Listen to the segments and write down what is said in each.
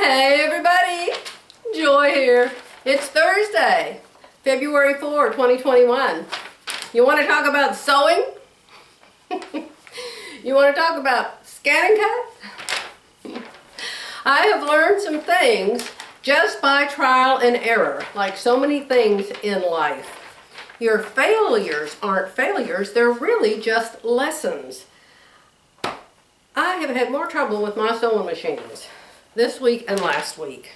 Hey everybody, Joy here. It's Thursday, February 4, 2021. You want to talk about sewing? You want to talk about ScanNCut? I have learned some things just by trial and error, like so many things in life. Your failures aren't failures, they're really just lessons. I have had more trouble with my sewing machines this week and last week.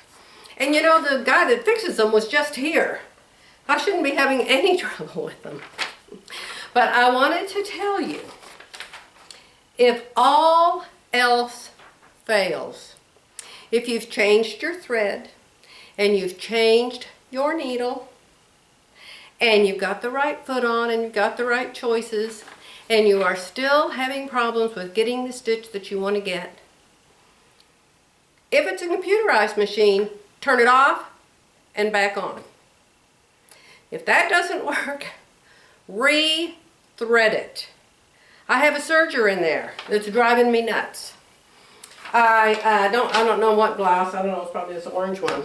And you know, the guy that fixes them was just here. I shouldn't be having any trouble with them. But I wanted to tell you, if all else fails, if you've changed your thread and you've changed your needle and you've got the right foot on and you've got the right choices and you are still having problems with getting the stitch that you want to get, if it's a computerized machine, turn it off and back on. If that doesn't work, re-thread it. I have a serger in there that's driving me nuts. I don't know what blouse. I don't know. It's probably this orange one.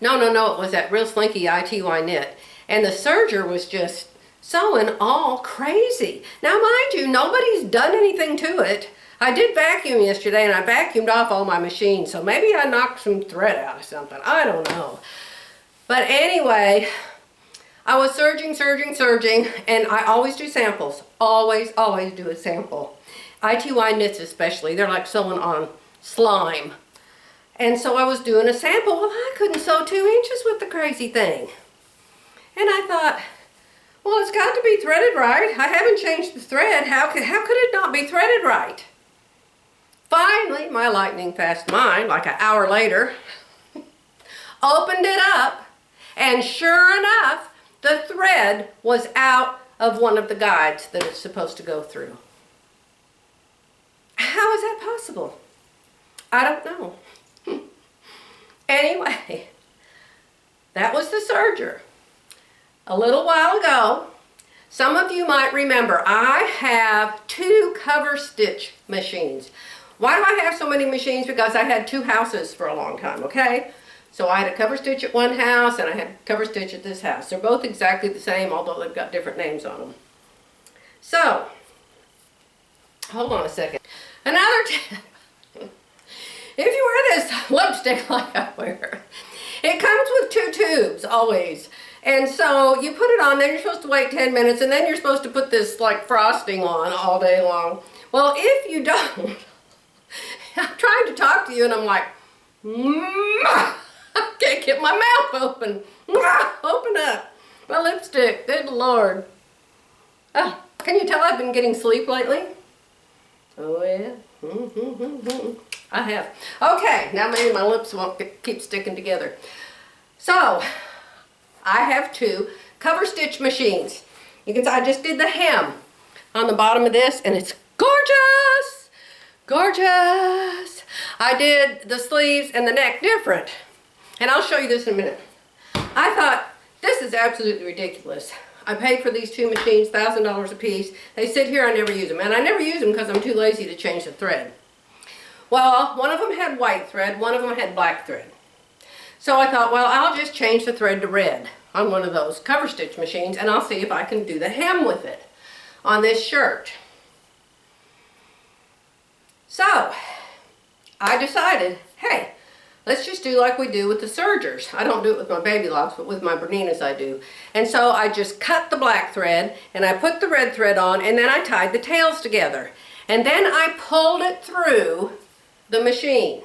No. It was that real slinky ITY knit, and the serger was just sewing all crazy. Now, mind you, nobody's done anything to it. I did vacuum yesterday, and I vacuumed off all my machines, so maybe I knocked some thread out or something. I don't know. But anyway, I was serging, and I always do samples. Always do a sample. ITY knits especially, they're like sewing on slime. And so I was doing a sample. Well, I couldn't sew 2 inches with the crazy thing. And I thought, well, it's got to be threaded right. I haven't changed the thread. How could it not be threaded right? Finally, my lightning fast mind, like an hour later, opened it up, and sure enough, the thread was out of one of the guides that it's supposed to go through. How is that possible? I don't know. Anyway, that was the serger. A little while ago, some of you might remember, I have 2 cover stitch machines. Why do I have so many machines? Because I had 2 houses for a long time, okay? So I had a cover stitch at one house and I had a cover stitch at this house. They're both exactly the same, although they've got different names on them. So, hold on a second. Another tip. If you wear this lipstick like I wear, it comes with 2 tubes always. And so you put it on, then you're supposed to wait 10 minutes, and then you're supposed to put this like frosting on all day long. Well, if you don't, I'm trying to talk to you and I'm like, I can't get my mouth open. Open up. My lipstick, good Lord. Oh, can you tell I've been getting sleep lately? Oh yeah. I have. Okay, now maybe my lips won't keep sticking together. So, I have 2 cover stitch machines. You can see I just did the hem on the bottom of this, and it's gorgeous! Gorgeous! I did the sleeves and the neck different. And I'll show you this in a minute. I thought, this is absolutely ridiculous. I paid for these 2 machines, $1,000 a piece. They sit here, I never use them. And I never use them because I'm too lazy to change the thread. Well, one of them had white thread, one of them had black thread. So I thought, well, I'll just change the thread to red on one of those cover stitch machines, and I'll see if I can do the hem with it on this shirt. So, I decided, hey, let's just do like we do with the sergers. I don't do it with my baby locks, but with my Berninas I do. And so I just cut the black thread, and I put the red thread on, and then I tied the tails together. And then I pulled it through the machine.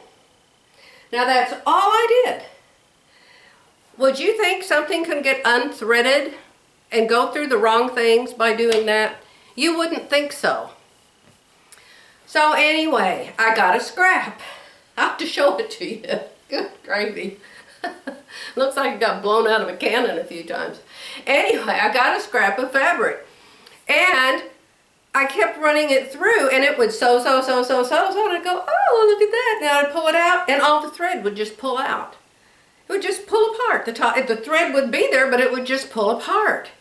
Now that's all I did. Would you think something can get unthreaded and go through the wrong things by doing that? You wouldn't think so. So anyway, I got a scrap. I'll have to show it to you. Good gravy. Looks like it got blown out of a cannon a few times. Anyway, I got a scrap of fabric. And I kept running it through, and it would sew, and I'd go, oh, look at that. Now I'd pull it out, and all the thread would just pull out. It would just pull apart. The thread would be there, but it would just pull apart.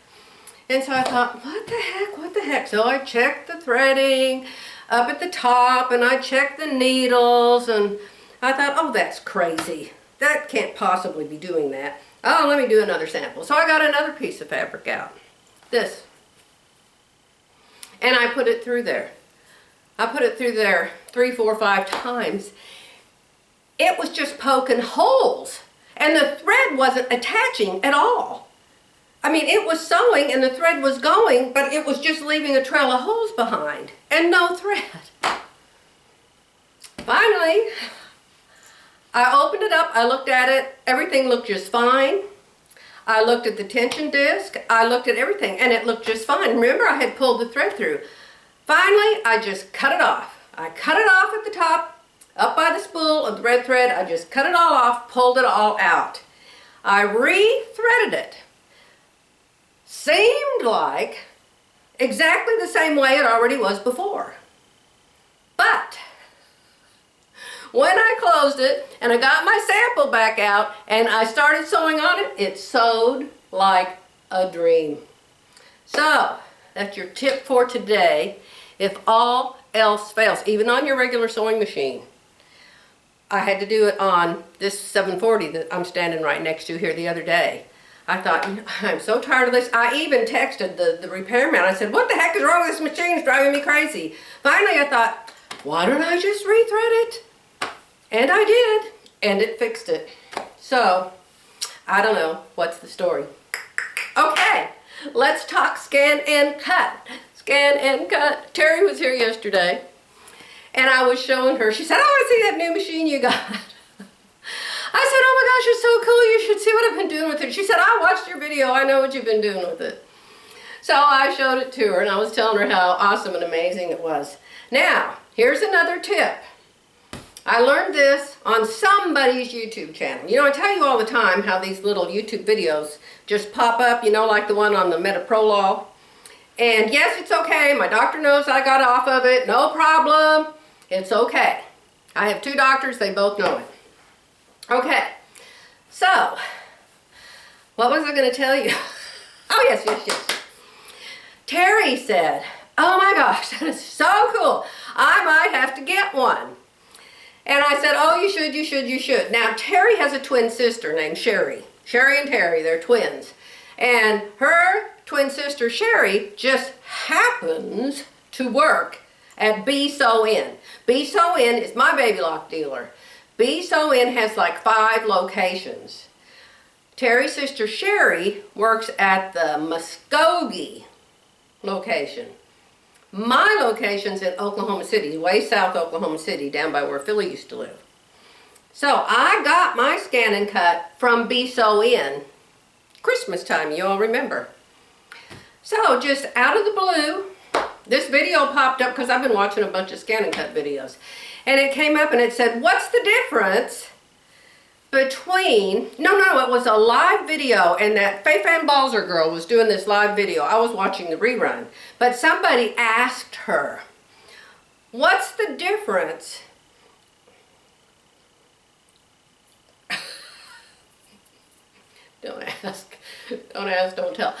And so I thought, what the heck? So I checked the threading up at the top, and I checked the needles, and I thought, oh, that's crazy. That can't possibly be doing that. Oh, let me do another sample. So I got another piece of fabric out. This. And I put it through there. I put it through there 3, 4, 5 times. It was just poking holes. And the thread wasn't attaching at all. I mean, it was sewing and the thread was going, but it was just leaving a trail of holes behind and no thread. Finally, I opened it up, I looked at it, everything looked just fine. I looked at the tension disc, I looked at everything, and it looked just fine. Remember, I had pulled the thread through. Finally, I just cut it off. I cut it off at the top, up by the spool of the red thread. I just cut it all off, pulled it all out. I re-threaded it. Seemed like exactly the same way it already was before. But when I closed it and I got my sample back out and I started sewing on it, it sewed like a dream. So that's your tip for today. If all else fails, even on your regular sewing machine. I had to do it on this 740 that I'm standing right next to here the other day. I thought, I'm so tired of this. I even texted the repairman. I said, what the heck is wrong with this machine? It's driving me crazy. Finally, I thought, why don't I just re-thread it? And I did, and it fixed it. So, I don't know. What's the story? Okay, let's talk ScanNCut. ScanNCut. Terry was here yesterday, and I was showing her. She said, I want to see that new machine you got. I said, oh my gosh, it's so cool. You should see what I've been doing with it. She said, I watched your video. I know what you've been doing with it. So I showed it to her, and I was telling her how awesome and amazing it was. Now, here's another tip. I learned this on somebody's YouTube channel. You know, I tell you all the time how these little YouTube videos just pop up, you know, like the one on the metaprolol. And yes, it's okay. My doctor knows I got off of it. No problem. It's okay. I have 2 doctors. They both know it. Okay. So, what was I going to tell you? Oh, yes. Terry said, oh my gosh, that is so cool. I might have to get one. And I said, oh, you should. Now, Terry has a twin sister named Sherry. Sherry and Terry, they're twins. And her twin sister, Sherry, just happens to work at B Sew In. B Sew In is my baby lock dealer. B Sew In has like 5 locations. Terry's sister, Sherry, works at the Muskogee location. My location's in Oklahoma City, way south Oklahoma City, down by where Philly used to live. So I got my ScanNCut from B Sew In Christmas time, you all remember. So just out of the blue, this video popped up because I've been watching a bunch of ScanNCut videos. And it came up and it said, what's the difference between, no, it was a live video, and that Faye Fan Balzer girl was doing this live video. I was watching the rerun, but somebody asked her, what's the difference don't ask, don't tell.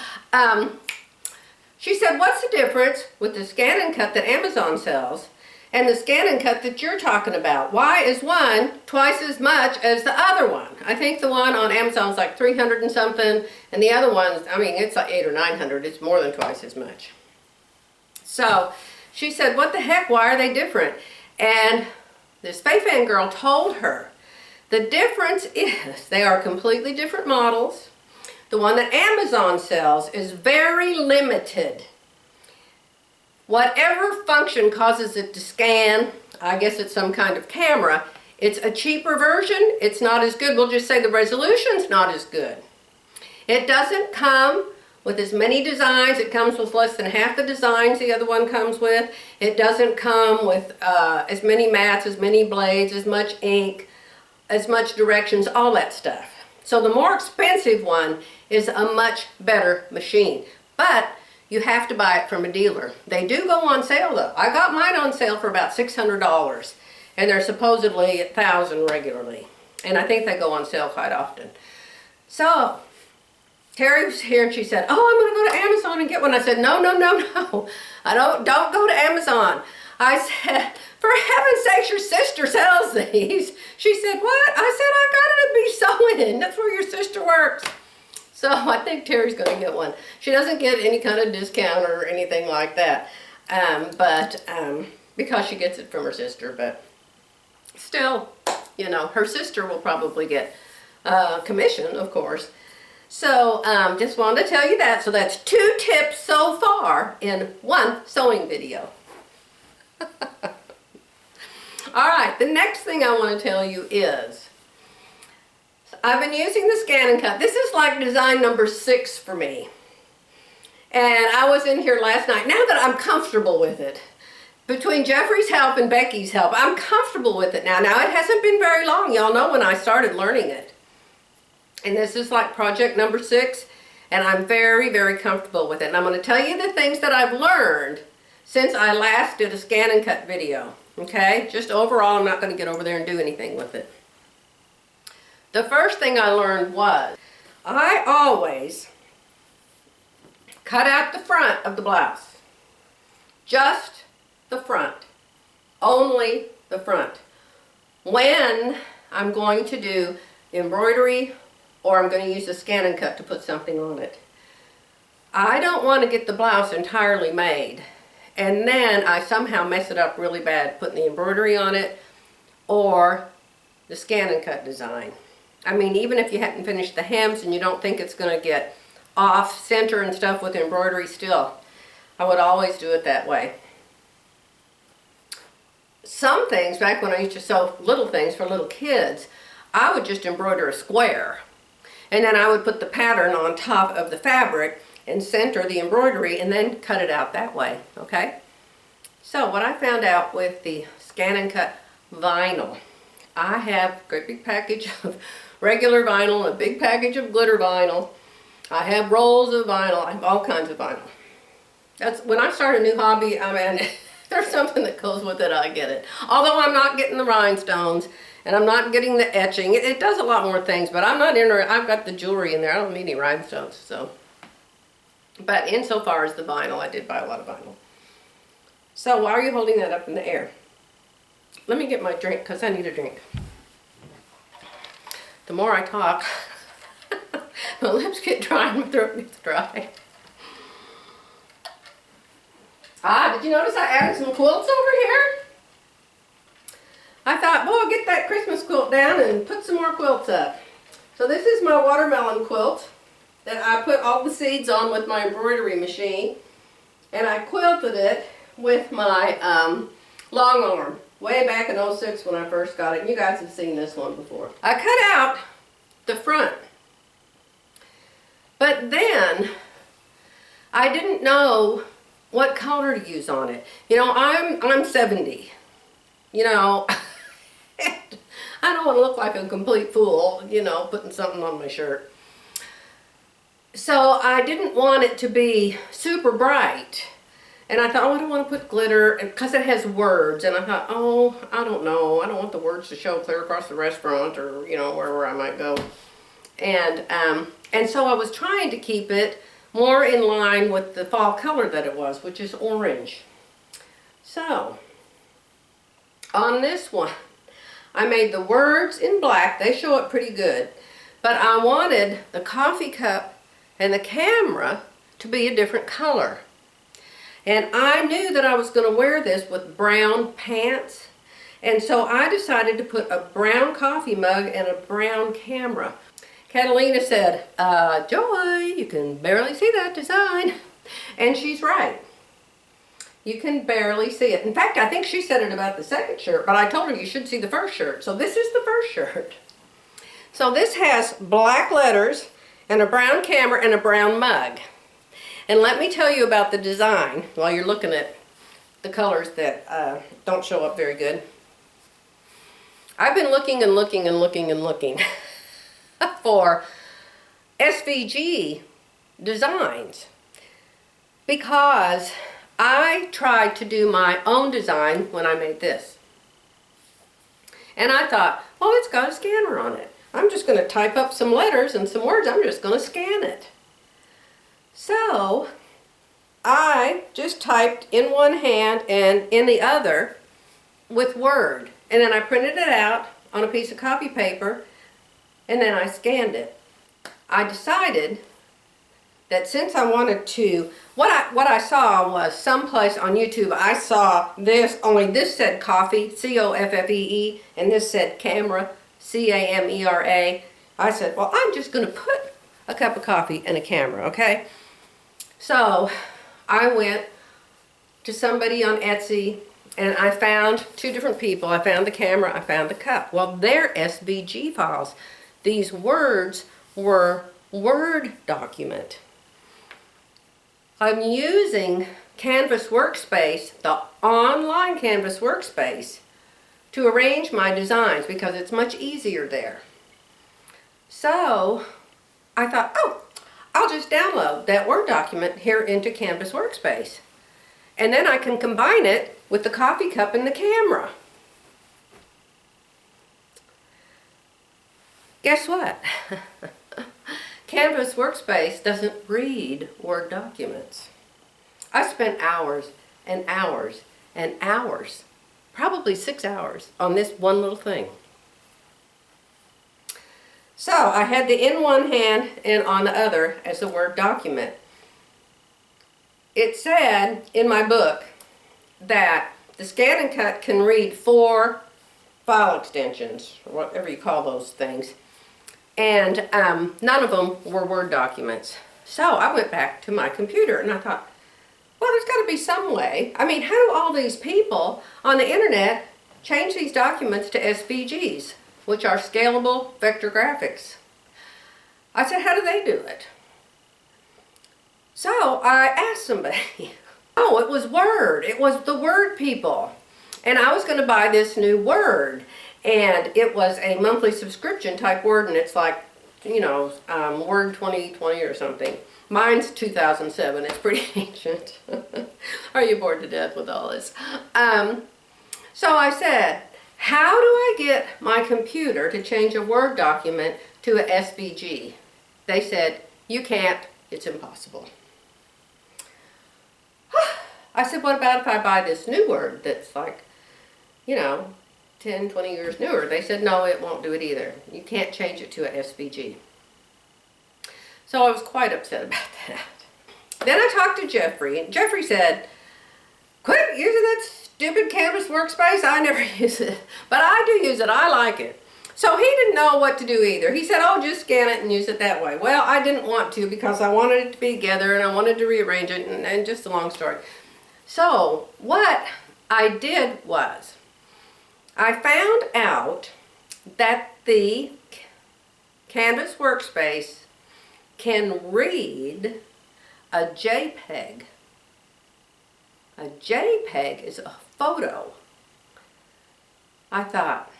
She said, what's the difference with the ScanNCut that Amazon sells and the ScanNCut that you're talking about? Why is one twice as much as the other one? I think the one on Amazon is like 300 and something, and the other one's, I mean, it's like 800 or 900. It's more than twice as much. So she said, what the heck, why are they different? And this Faye Fan girl told her, the difference is they are completely different models. The one that Amazon sells is very limited. Whatever function causes it to scan, I guess it's some kind of camera, it's a cheaper version. It's not as good. We'll just say the resolution's not as good. It doesn't come with as many designs. It comes with less than half the designs the other one comes with. It doesn't come with as many mats, as many blades, as much ink, as much directions, all that stuff. So the more expensive one is a much better machine. But you have to buy it from a dealer. They do go on sale though. I got mine on sale for about $600, and they're supposedly $1,000 regularly. And I think they go on sale quite often. So Terry was here and she said, oh, I'm going to go to Amazon and get one. I said, no. I don't go to Amazon. I said, For heaven's sakes, your sister sells these. She said, what? I said, I got it at Be Sewing. That's where your sister works. So I think Terry's going to get one. She doesn't get any kind of discount or anything like that. Because she gets it from her sister, but still, you know, her sister will probably get commission, of course. So just wanted to tell you that. So that's 2 tips so far in 1 sewing video. All right, the next thing I want to tell you is I've been using the ScanNCut. This is like design number 6 for me. And I was in here last night. Now that I'm comfortable with it, between Jeffrey's help and Becky's help, I'm comfortable with it now. Now, it hasn't been very long. Y'all know when I started learning it. And this is like project number 6, and I'm very, very comfortable with it. And I'm going to tell you the things that I've learned since I last did a ScanNCut video. Okay? Just overall, I'm not going to get over there and do anything with it. The first thing I learned was I always cut out the front of the blouse. Just the front. Only the front. When I'm going to do embroidery or I'm going to use the ScanNCut to put something on it. I don't want to get the blouse entirely made and then I somehow mess it up really bad putting the embroidery on it or the ScanNCut design. I mean, even if you hadn't finished the hems and you don't think it's going to get off center and stuff with embroidery still, I would always do it that way. Some things, back when I used to sew little things for little kids, I would just embroider a square. And then I would put the pattern on top of the fabric and center the embroidery and then cut it out that way, okay? So what I found out with the ScanNCut vinyl, I have a great big package of regular vinyl and a big package of glitter vinyl. I have rolls of vinyl. I have all kinds of vinyl. That's when I start a new hobby, I mean, there's something that goes with it, I get it. Although I'm not getting the rhinestones and I'm not getting the etching. It does a lot more things, but I'm not in there. I've got the jewelry in there. I don't need any rhinestones, so. But insofar as the vinyl, I did buy a lot of vinyl. So why are you holding that up in the air? Let me get my drink because I need a drink. The more I talk, my lips get dry and my throat gets dry. Ah, did you notice I added some quilts over here? I thought, well, I'll get that Christmas quilt down and put some more quilts up. So this is my watermelon quilt that I put all the seeds on with my embroidery machine. And I quilted it with my long arm way back in '06 when I first got it. And you guys have seen this one before. I cut out the front. But then I didn't know what color to use on it. You know, I'm 70. You know, I don't want to look like a complete fool, you know, putting something on my shirt. So I didn't want it to be super bright. And I thought, oh, I don't want to put glitter because it has words. And I thought, oh, I don't know. I don't want the words to show clear across the restaurant or, you know, wherever I might go. And so I was trying to keep it more in line with the fall color that it was, which is orange. So on this one, I made the words in black. They show it pretty good. But I wanted the coffee cup and the camera to be a different color. And I knew that I was going to wear this with brown pants. And so I decided to put a brown coffee mug and a brown camera. Catalina said, Joy, you can barely see that design. And she's right. You can barely see it. In fact, I think she said it about the second shirt, but I told her you should see the first shirt. So this is the first shirt. So this has black letters and a brown camera and a brown mug. And let me tell you about the design while you're looking at the colors that don't show up very good. I've been looking and looking and looking and looking for SVG designs because I tried to do my own design when I made this. And I thought, well, it's got a scanner on it. I'm just going to type up some letters and some words. I'm just going to scan it. So I just typed in one hand and in the other with Word. And then I printed it out on a piece of copy paper, and then I scanned it. I decided that since I wanted to, what I saw was someplace on YouTube, I saw this, only this said coffee, C-O-F-F-E-E, and this said camera, C-A-M-E-R-A. I said, well, I'm just going to put a cup of coffee and a camera, okay? So I went to somebody on Etsy, and I found two different people. I found the camera, I found the cup. Well, they're SVG files. These words were Word document. I'm using Canvas Workspace, the online Canvas Workspace, to arrange my designs because it's much easier there. So I thought, oh, I'll just download that Word document here into Canvas Workspace. And then I can combine it with the coffee cup and the camera. Guess what? Canvas Workspace doesn't read Word documents. I spent hours and hours and hours, probably 6 hours, on this one little thing. So I had the in one hand and on the other as a Word document. It said in my book that the ScanNCut can read 4 file extensions, or whatever you call those things, and none of them were Word documents. So I went back to my computer and I thought, well, there's got to be some way. I mean, how do all these people on the internet change these documents to SVGs, which are scalable vector graphics? I said, how do they do it? So I asked somebody. Oh, it was Word. It was the Word people. And I was going to buy this new Word. And it was a monthly subscription type Word, and it's like, you know, Word 2020 or something. Mine's 2007. It's pretty ancient. Are you bored to death with all this? So I said, how do I get my computer to change a Word document to a SVG? They said, you can't. It's impossible. I said, what about if I buy this new Word that's like, you know, 10, 20 years newer? They said, no, it won't do it either. You can't change it to a SVG. So I was quite upset about that. Then I talked to Jeffrey, and Jeffrey said, quit using that stupid Canvas Workspace. I never use it, but I do use it. I like it. So he didn't know what to do either. He said, oh, just scan it and use it that way. Well, I didn't want to because I wanted it to be together and I wanted to rearrange it, and just a long story. So what I did was, I found out that the Canvas Workspace can read a JPEG. A JPEG is a photo. I thought,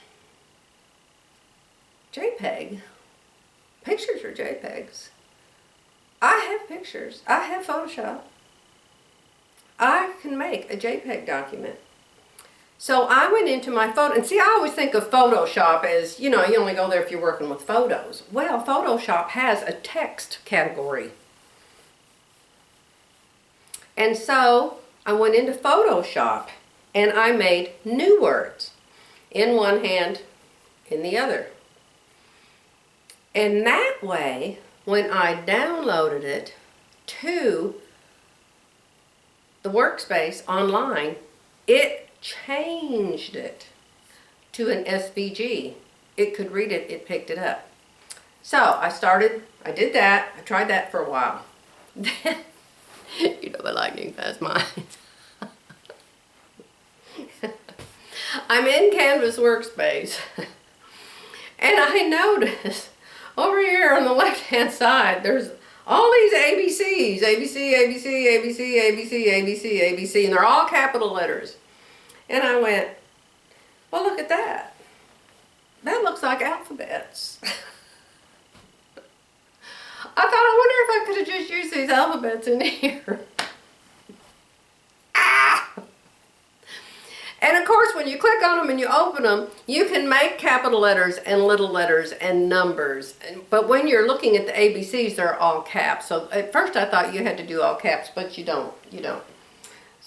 JPEG? Pictures are JPEGs. I have pictures. I have Photoshop. I can make a JPEG document. So I went into my photo, and see, I always think of Photoshop as, you know, you only go there if you're working with photos. Well, Photoshop has a text category. And so I went into Photoshop and I made new words in one hand, in the other. And that way, when I downloaded it to the workspace online, it changed it to an SVG. It could read it, it picked it up. So I did that, I tried that for a while. Then, you know, my lightning fast mind. I'm in Canvas Workspace, and I notice over here on the left hand side, there's all these ABCs, ABC, ABC, ABC, ABC, ABC, ABC, and they're all capital letters. And I went, well, look at that. That looks like alphabets. I thought, I wonder if I could have just used these alphabets in here. Ah! And of course, when you click on them and you open them, you can make capital letters and little letters and numbers. But when you're looking at the ABCs, they're all caps. So at first I thought you had to do all caps, but you don't.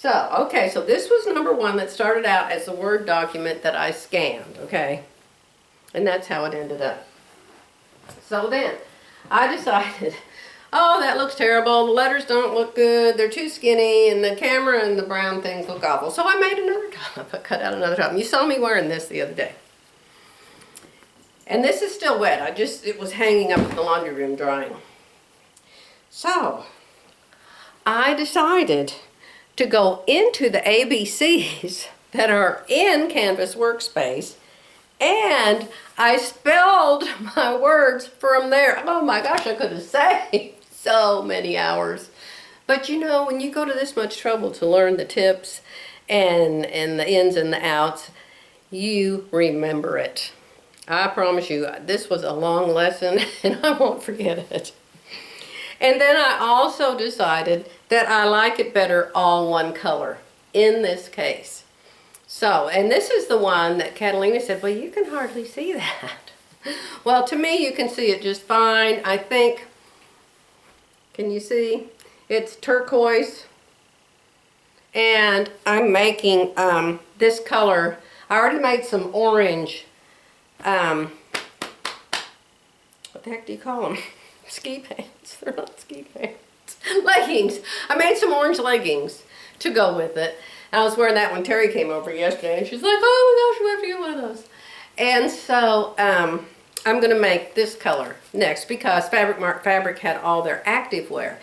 So, okay, so this was number one that started out as a Word document that I scanned, okay? And that's how it ended up. So then, I decided, oh, that looks terrible. The letters don't look good. They're too skinny, and the camera and the brown things look awful. So I made another top. I cut out another top. You saw me wearing this the other day. And this is still wet. It was hanging up in the laundry room drying. So, I decided to go into the ABCs that are in Canvas Workspace, and I spelled my words from there. Oh my gosh, I could have saved so many hours. But you know, when you go to this much trouble to learn the tips and the ins and the outs, you remember it. I promise you, this was a long lesson and I won't forget it. And then I also decided that I like it better all one color in this case. So, and this is the one that Catalina said, well, you can hardly see that. Well, to me, you can see it just fine. I think, can you see? It's turquoise. And I'm making this color. I already made some orange, what the heck do you call them? Ski pants. They're not ski pants. Leggings. I made some orange leggings to go with it. And I was wearing that when Terry came over yesterday, and she's like, oh my gosh, we have to get one of those. And so I'm going to make this color next because Fabric Mart Fabric had all their activewear.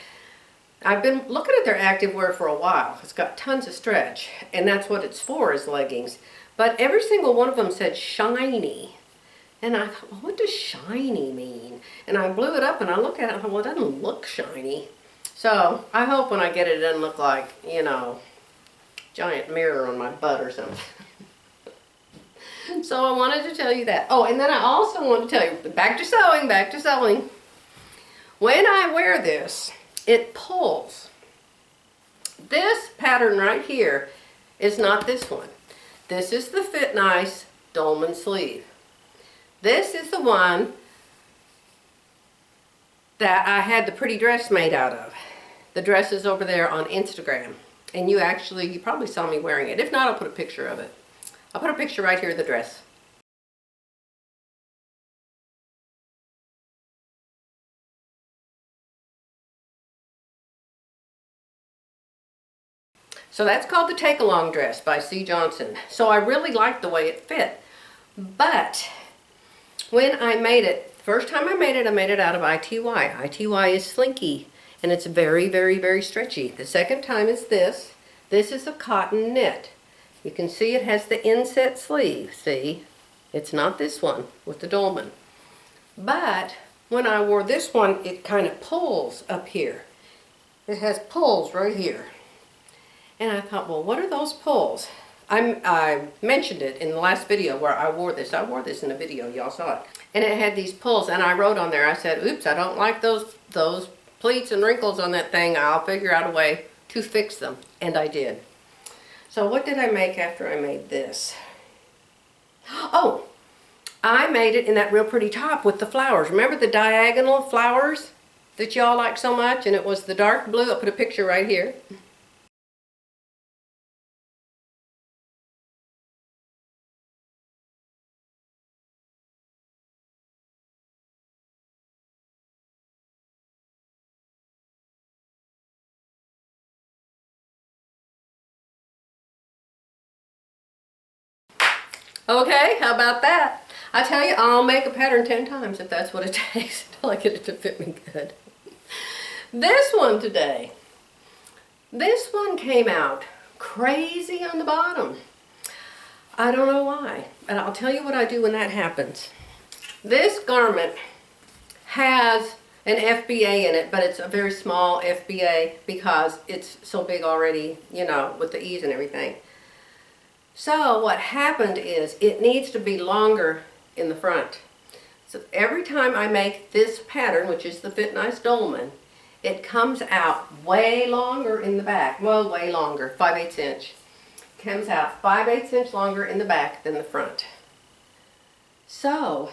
I've been looking at their activewear for a while. It's got tons of stretch, and that's what it's for, is leggings. But every single one of them said shiny. And I thought, well, what does shiny mean? And I blew it up and I looked at it and I thought, well, it doesn't look shiny. So I hope when I get it, it doesn't look like, you know, giant mirror on my butt or something. So I wanted to tell you that. Oh, and then I also want to tell you, back to sewing, back to sewing. When I wear this, it pulls. This pattern right here is not this one. This is the Fit Nice Dolman sleeve. This is the one that I had the pretty dress made out of. The dress is over there on Instagram. And you probably saw me wearing it. If not, I'll put a picture of it. I'll put a picture right here of the dress. So that's called the Take-Along Dress by C. Jonson. So I really liked the way it fit. But when I made it, first time I made it out of ITY. ITY is slinky, and it's very, very, very stretchy. The second time is this. This is a cotton knit. You can see it has the inset sleeve, see? It's not this one with the Dolman. But when I wore this one, it kind of pulls up here. It has pulls right here. And I thought, well, what are those pulls? I mentioned it in the last video where I wore this. I wore this in a video, y'all saw it. And it had these pulls, and I wrote on there, I said, oops, I don't like those pleats and wrinkles on that thing. I'll figure out a way to fix them. And I did. So what did I make after I made this? Oh, I made it in that real pretty top with the flowers. Remember the diagonal flowers that y'all like so much? And it was the dark blue. I'll put a picture right here. Okay, how about that? I tell you, I'll make a pattern 10 times if that's what it takes until I get it to fit me good. This one today, this one came out crazy on the bottom. I don't know why, and I'll tell you what I do when that happens. This garment has an FBA in it, but it's a very small FBA because it's so big already, you know, with the ease and everything. So what happened is it needs to be longer in the front. So every time I make this pattern, which is the Fit Nice Dolman, it comes out way longer in the back. Well, way longer, 5/8 inch. Comes out 5/8 inch longer in the back than the front. So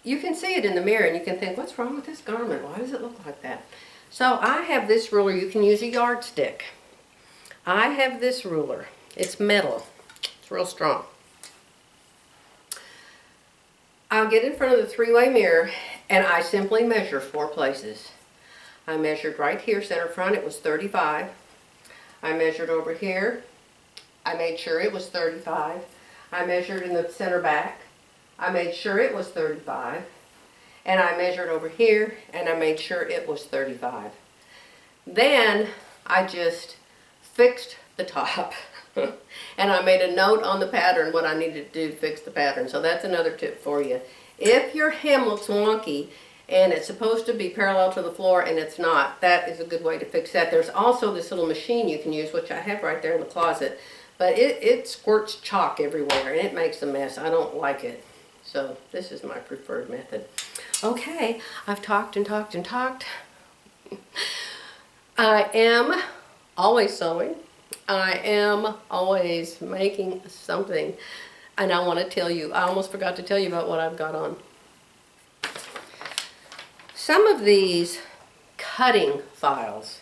you can see it in the mirror and you can think, what's wrong with this garment? Why does it look like that? So I have this ruler. You can use a yardstick. I have this ruler. It's metal. It's real strong. I'll get in front of the three-way mirror and I simply measure 4 places. I measured right here, center front, it was 35. I measured over here. I made sure it was 35. I measured in the center back. I made sure it was 35. And I measured over here and I made sure it was 35. Then I just fixed the top and I made a note on the pattern what I needed to do to fix the pattern. So that's another tip for you. If your hem looks wonky and it's supposed to be parallel to the floor and it's not, that is a good way to fix that. There's also this little machine you can use, which I have right there in the closet, but it squirts chalk everywhere and it makes a mess. I don't like it. So this is my preferred method. Okay, I've talked and talked and talked. I am always sewing. I am always making something. And I want to tell you, I almost forgot to tell you about what I've got on. Some of these cutting files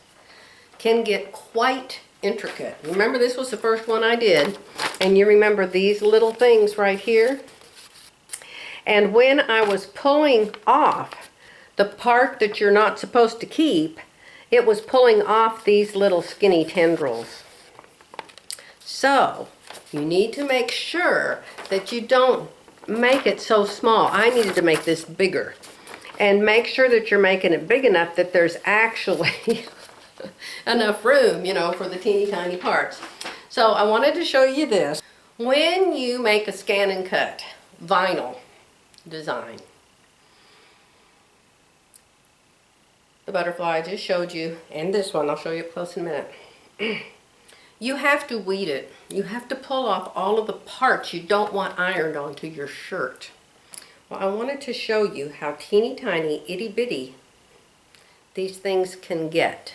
can get quite intricate. Remember, this was the first one I did. And you remember these little things right here? And when I was pulling off the part that you're not supposed to keep, it was pulling off these little skinny tendrils. So, you need to make sure that you don't make it so small. I needed to make this bigger. And make sure that you're making it big enough that there's actually enough room, you know, for the teeny tiny parts. So I wanted to show you this. When you make a ScanNCut vinyl design, the butterfly I just showed you, and this one, I'll show you up close in a minute. You have to weed it. You have to pull off all of the parts you don't want ironed onto your shirt. Well, I wanted to show you how teeny tiny, itty bitty these things can get.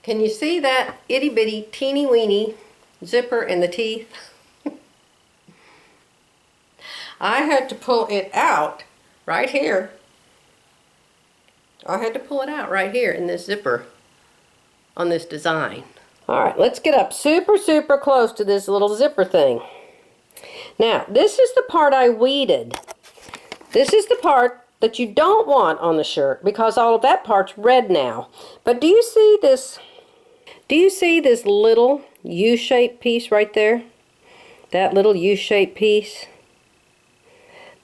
Can you see that itty bitty, teeny weeny zipper in the teeth? I had to pull it out right here. I had to pull it out right here in this zipper on this design. All right, let's get up super, super close to this little zipper thing. Now, this is the part I weeded. This is the part that you don't want on the shirt because all of that part's red now. But do you see this? Do you see this little U-shaped piece right there? That little U-shaped piece?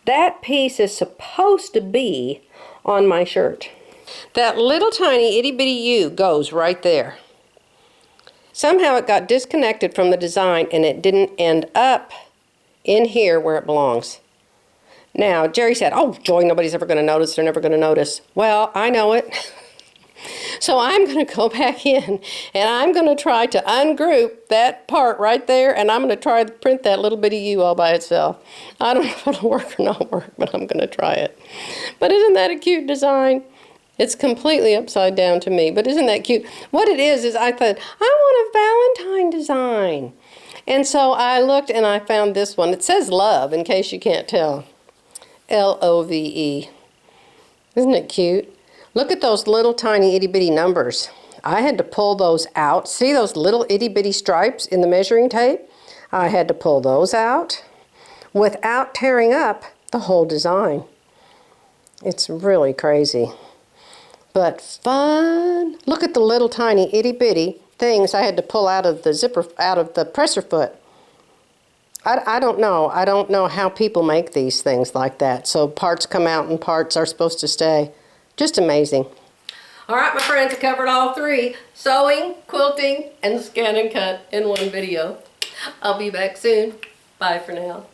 That piece is supposed to be on my shirt. That little tiny itty bitty U goes right there. Somehow it got disconnected from the design and it didn't end up in here where it belongs. Now, Jerry said, oh, Joy, nobody's ever going to notice. They're never going to notice. Well, I know it. So I'm going to go back in and I'm going to try to ungroup that part right there and I'm going to try to print that little bitty U all by itself. I don't know if it'll work or not work, but I'm going to try it. But isn't that a cute design? It's completely upside down to me, but isn't that cute? What it is I thought, I want a Valentine design. And so I looked and I found this one. It says love, in case you can't tell. L-O-V-E. Isn't it cute? Look at those little tiny itty bitty numbers. I had to pull those out. See those little itty bitty stripes in the measuring tape? I had to pull those out without tearing up the whole design. It's really crazy. But fun. Look at the little tiny itty bitty things I had to pull out of the zipper, out of the presser foot. I don't know. I don't know how people make these things like that. So parts come out and parts are supposed to stay. Just amazing. All right, my friends, I covered all three: sewing, quilting, and ScanNCut in one video. I'll be back soon. Bye for now.